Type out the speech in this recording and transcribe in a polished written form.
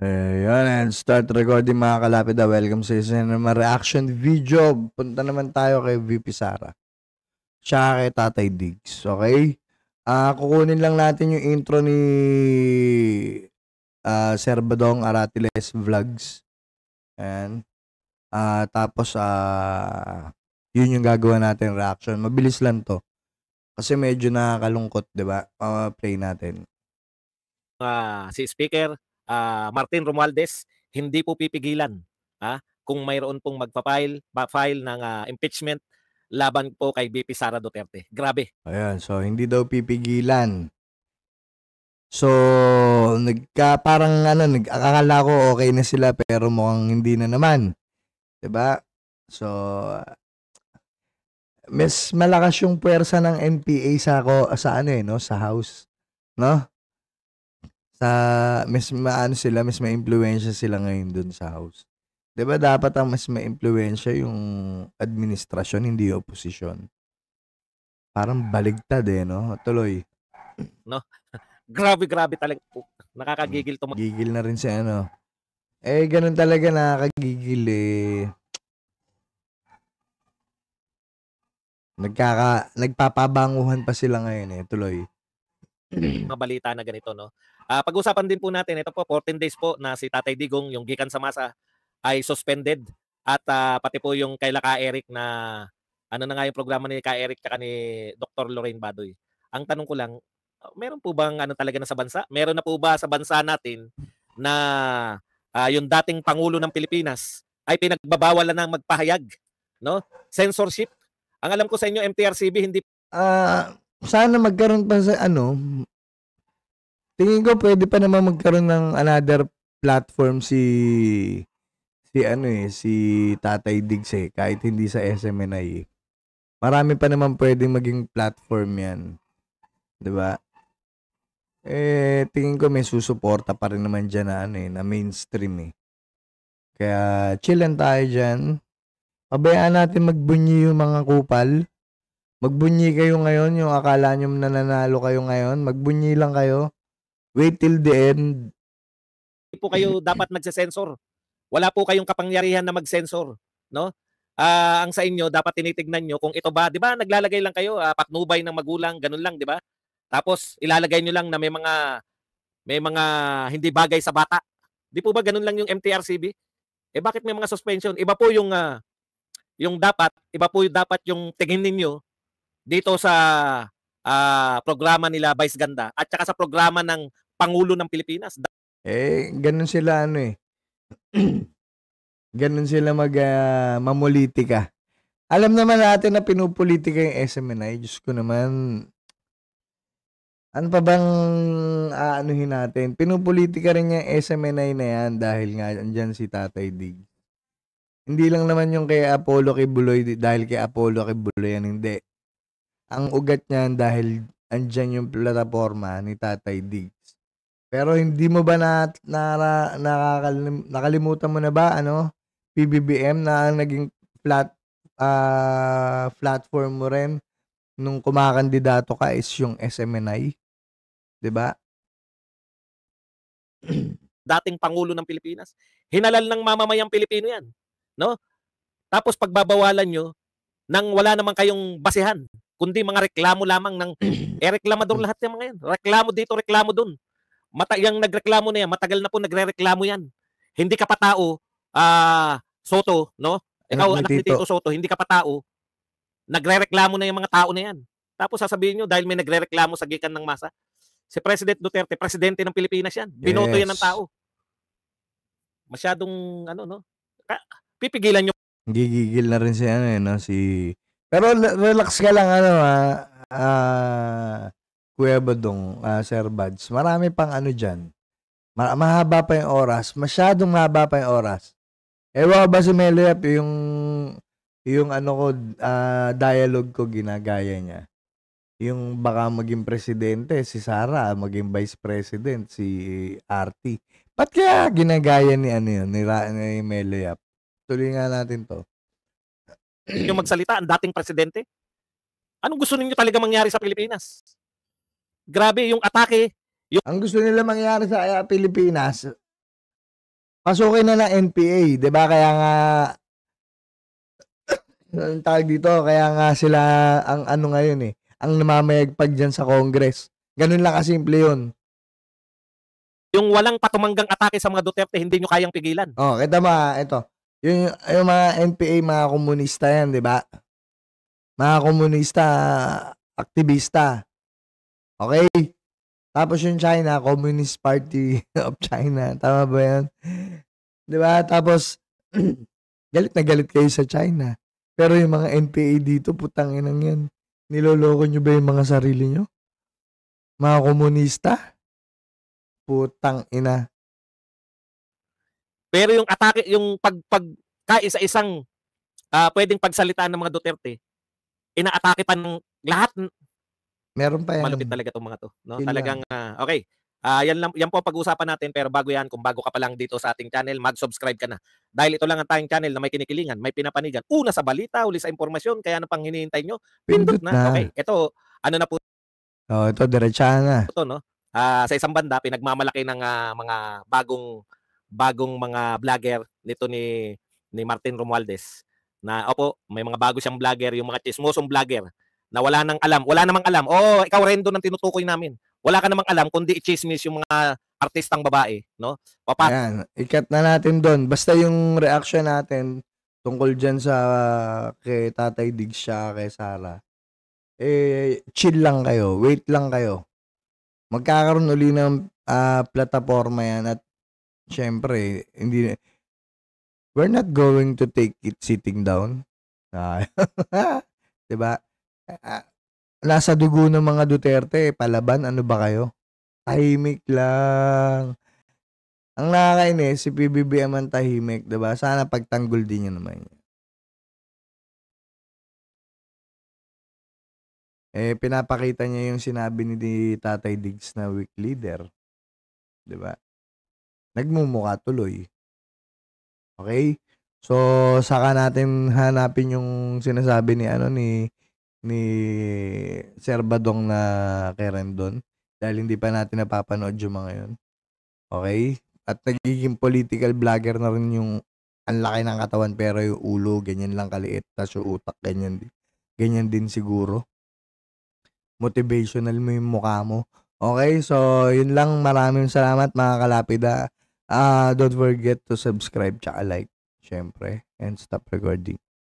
Ayun, and start recording mga kalapit. Welcome sa isa naman reaction video. Punta naman tayo kay VP Sara. Tsaka kay Tatay Diggs. Okay? Kukunin lang natin yung intro ni Sir Badong Aratiles Vlogs. Ayan. Tapos, yun yung gagawa natin reaction. Mabilis lang to. Kasi medyo nakakalungkot, di ba? Play natin. Si Speaker Martin Romualdez hindi po pipigilan kung mayroon pong file ng impeachment laban po kay VP Sara Duterte. Grabe. Ayan, so hindi daw pipigilan. So, parang akala ko okay na sila pero mukhang hindi na naman. 'Di ba? So, mas malakas yung puwersa ng NPA sa sa House, no? Mas may impluwensya sila ngayon dun sa House. 'Di ba dapat ang mas may impluwensya yung administrasyon, hindi yung oposisyon. Parang baligtad no? Tuloy. No? Grabe talaga po. Nakakagigil to. Gigil na rin si ganun talaga, nakakagigil Nagpapabanguhan pa sila ngayon tuloy. Mga balita na ganito, no? Pag-usapan din po natin, ito po, 14 days po na si Tatay Digong, yung gikan sa masa, ay suspended. At pati po yung kay Ka Eric na, ano na nga yung programa ni Ka Eric at ni Dr. Lorraine Badoy. Ang tanong ko lang, meron po bang talaga na sa bansa? Meron na po ba sa bansa natin na yung dating Pangulo ng Pilipinas ay pinagbabawalan ng magpahayag? No? Censorship. Ang alam ko sa inyo, MTRCB, hindi... Sana magkaroon pa sa tingin ko pwede pa naman magkaroon ng another platform si Tatay Diggs kahit hindi sa SMNI. Marami pa naman pwedeng maging platform yan. 'Di ba? Tingin ko may susuporta pa rin naman diyan na mainstream Kaya chillan tayo diyan. Pabayaan natin magbunyi yung mga kupal. Magbunyi kayo ngayon, yung akala nyo nananalo kayo ngayon. Magbunyi lang kayo. Wait till the end. Hindi po kayo dapat magse-sensor. Wala po kayong kapangyarihan na mag-sensor, no? Ang sa inyo dapat tinitignan nyo kung ito ba, 'di ba? Naglalagay lang kayo patnubay ng magulang, ganun lang, 'di ba? Tapos ilalagay nyo lang na may mga hindi bagay sa bata. Di po ba ganun lang yung MTRCB? Bakit may mga suspension? Iba po yung dapat yung tingin ninyo dito sa programa nila Vice Ganda at saka sa programa ng Pangulo ng Pilipinas. Ganun sila ganun sila mamulitika. Alam naman natin na pinupolitika yung SMNI. Diyos ko naman. Ano pa bang aanuhin natin? Pinupolitika rin yung SMNI na yan dahil nga andyan si Tatay Diggs. Hindi lang naman yung kay Apollo Kibuloy dahil kay Apollo Kibuloy yan, hindi. Ang ugat niyan dahil andyan yung plataforma ni Tatay Diggs. Pero hindi mo ba nakalimutan mo na ba PBBM na ang naging platform mo rin nung kumakandidato ka is yung SMNI? 'Di ba? Dating Pangulo ng Pilipinas. Hinalal ng mamamayang Pilipino yan. No? Tapos pagbabawalan nyo nang wala naman kayong basihan, kundi mga reklamo lamang ng reklamador lahat yung mga yan. Reklamo dito, reklamo dun. Yung nagreklamo na yan, matagal na po nagrereklamo yan. Hindi ka pa tao, Soto, no? Ikaw, anak ni Tito Soto, hindi ka pa tao. Nagrereklamo na yung mga tao na yan. Tapos sasabihin nyo, dahil may nagrereklamo sa gikan ng masa, si President Duterte, presidente ng Pilipinas yan. Binoto yan ng tao. Masyadong, pipigilan nyo. Gigigil na rin pero relax ka lang, Kuya Badong, Sir Buds. Marami pang dyan. Mahaba pa yung oras. Masyadong mahaba pa yung oras. Ewan ba si Meliap yung dialogue ko ginagaya niya. Yung baka maging presidente, si Sara, maging vice president, si RT. Ba't kaya ginagaya ni Meliap? Tuloy nga natin to. Yung magsalita, ang dating presidente. Anong gusto ninyo talaga mangyari sa Pilipinas? Grabe, yung atake. Ang gusto nila mangyari sa Pilipinas, Pasukin na ng NPA, 'di ba? Kaya nga ang tawag dito, kaya nga sila ang ano ngayon ang namamayagpag diyan sa Congress. Ganun lang kasimple 'yun. Yung walang patumanggang atake sa mga Duterte, hindi nyo kayang pigilan. Oh, kita mo ito. Yung mga NPA, mga komunista yan, 'di ba? Mga komunista, aktivista. Okay? Tapos yung China, Communist Party of China. Tama ba yan? 'Di ba? Tapos galit na galit kayo sa China. Pero yung mga NPA dito, putang inang yan. Niloloko nyo ba yung mga sarili nyo? Mga komunista? Putang ina. Pero yung atake, yung kaisa-isang pwedeng pagsalitaan ng mga Duterte, inaatake pa ng lahat. Meron pa yan. Malupit talaga itong mga to, no? Yun Talagang okay. Yan po ang pag-uusapan natin, pero bago yan, kung bago ka pa lang dito sa ating channel, mag-subscribe ka na. Dahil ito lang ang tayong channel na may kinikilingan, may pinapanigan. Una sa balita, uli sa impormasyon, kaya ano pang hinihintay nyo? Pindot na. Okay, ito, ano na po Oh, ito diretsahan na. ito, no? Sa isang banda, pinagmamalaki ng mga bagong mga vlogger nito ni Martin Romualdez na opo, may mga bago siyang vlogger, yung mga chismosong vlogger na wala namang alam. Oh, ikaw rin doon ang tinutukoy namin. Wala ka namang alam kundi i-chismis yung mga artistang babae, no? Ayan, ikat na natin doon. Basta yung reaction natin tungkol dyan sa kay Tatay Diggs siya, kay Sara. Chill lang kayo. Wait lang kayo. Magkakaroon uli ng plataforma yan at syempre, we're not going to take it sitting down. Diba? Nasa dugo ng mga Duterte, palaban, ano ba kayo? Tahimik lang. Ang nakakainis, si PBBM ang tahimik, diba? Sana pagtanggol din niya naman. Pinapakita niya yung sinabi ni Tatay Diggs na weak leader. Diba? Nagmumukha tuloy. Okay? So, saka natin hanapin yung sinasabi ni Sir Badong na kay Rendon dahil hindi pa natin napapanood yung mga yun. Okay? At nagiging political vlogger na rin yung ang laki ng katawan pero yung ulo ganyan lang kaliit tapos yung utak ganyan din siguro. Motivational mo yung mukha mo. Okay? So, yun lang. Maraming salamat mga kalapida. Don't forget to subscribe tsaka like. Syempre. And stop recording.